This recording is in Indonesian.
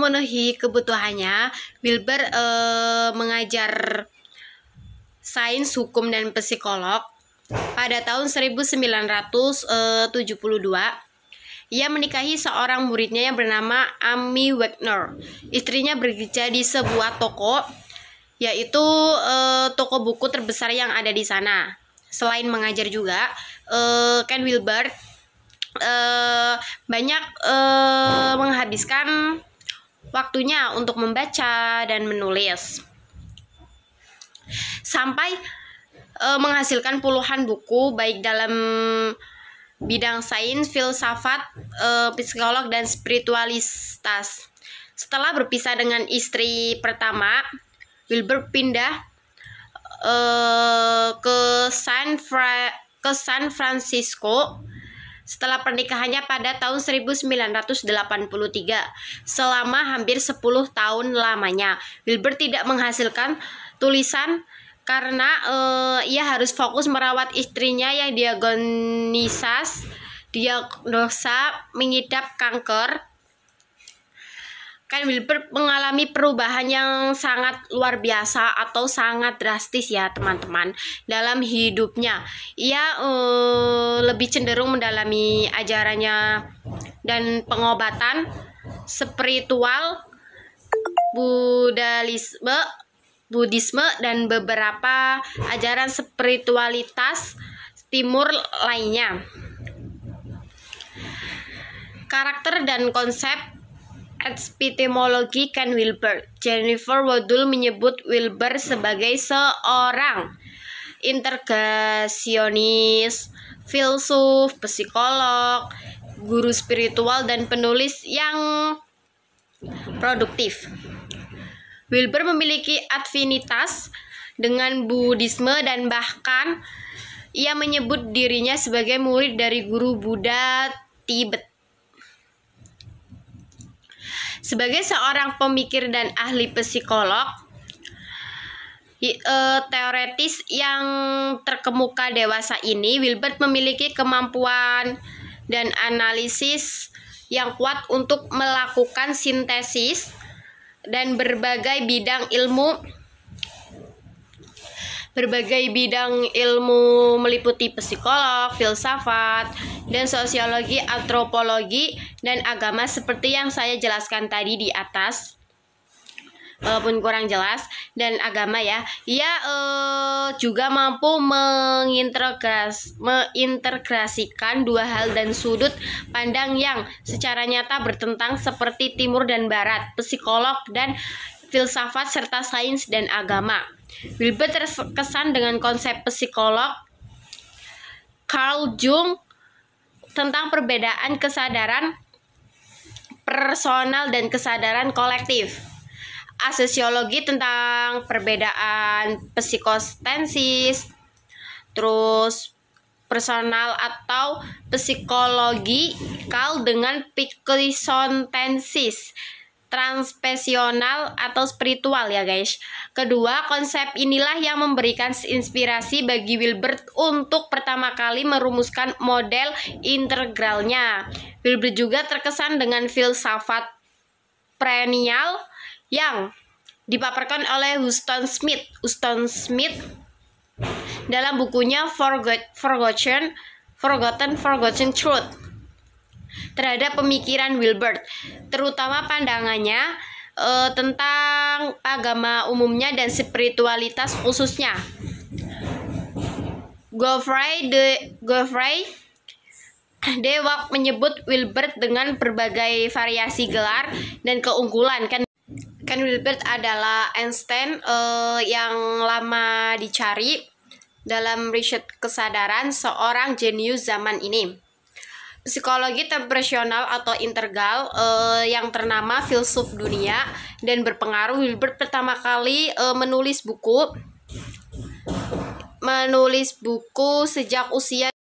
memenuhi kebutuhannya, Wilber mengajar sains, hukum, dan psikolog. Pada tahun 1972, ia menikahi seorang muridnya yang bernama Amy Wagner. Istrinya bekerja di sebuah toko, yaitu toko buku terbesar yang ada di sana. Selain mengajar juga, Ken Wilber banyak menghabiskan waktunya untuk membaca dan menulis, sampai menghasilkan puluhan buku baik dalam bidang sains, filsafat, psikolog, dan spiritualitas. Setelah berpisah dengan istri pertama, Wilber pindah ke San Francisco setelah pernikahannya pada tahun 1983. Selama hampir 10 tahun lamanya, Wilber tidak menghasilkan tulisan karena ia harus fokus merawat istrinya yang diagnosa mengidap kanker. Ken Wilber mengalami perubahan yang sangat luar biasa atau sangat drastis ya teman-teman dalam hidupnya. Ia lebih cenderung mendalami ajarannya dan pengobatan spiritual, Buddhisme, dan beberapa ajaran spiritualitas timur lainnya. Karakter dan konsep epistemologi Ken Wilber. Jennifer Woodhull menyebut Wilber sebagai seorang integrasionis, filsuf, psikolog, guru spiritual, dan penulis yang produktif. Wilber memiliki afinitas dengan Buddhisme dan bahkan ia menyebut dirinya sebagai murid dari guru Buddha Tibet. Sebagai seorang pemikir dan ahli psikolog, teoretis yang terkemuka dewasa ini, Wilber memiliki kemampuan dan analisis yang kuat untuk melakukan sintesis dan berbagai bidang ilmu meliputi psikolog, filsafat, dan sosiologi, antropologi, dan agama seperti yang saya jelaskan tadi di atas. Walaupun kurang jelas, dan agama ya. Ia juga mampu mengintegrasikan dua hal dan sudut pandang yang secara nyata bertentang seperti timur dan barat, psikolog dan filsafat, serta sains dan agama. Wilber terkesan dengan konsep psikolog Carl Jung tentang perbedaan kesadaran personal dan kesadaran kolektif. Asosiologi tentang perbedaan psikostensis, terus personal atau psikologikal dengan psikosontensis, transpersonal atau spiritual ya guys. Kedua, konsep inilah yang memberikan inspirasi bagi Wilber untuk pertama kali merumuskan model integralnya. Wilber juga terkesan dengan filsafat perennial yang dipaparkan oleh Huston Smith dalam bukunya Forgotten Truth terhadap pemikiran Wilber, terutama pandangannya tentang agama umumnya dan spiritualitas khususnya. Geoffrey Dewey menyebut Wilber dengan berbagai variasi gelar dan keunggulan. Ken Wilber adalah Einstein yang lama dicari dalam riset kesadaran, seorang jenius zaman ini. Psikologi temperamental atau integral yang ternama filsuf dunia dan berpengaruh, Wilber pertama kali menulis buku sejak usia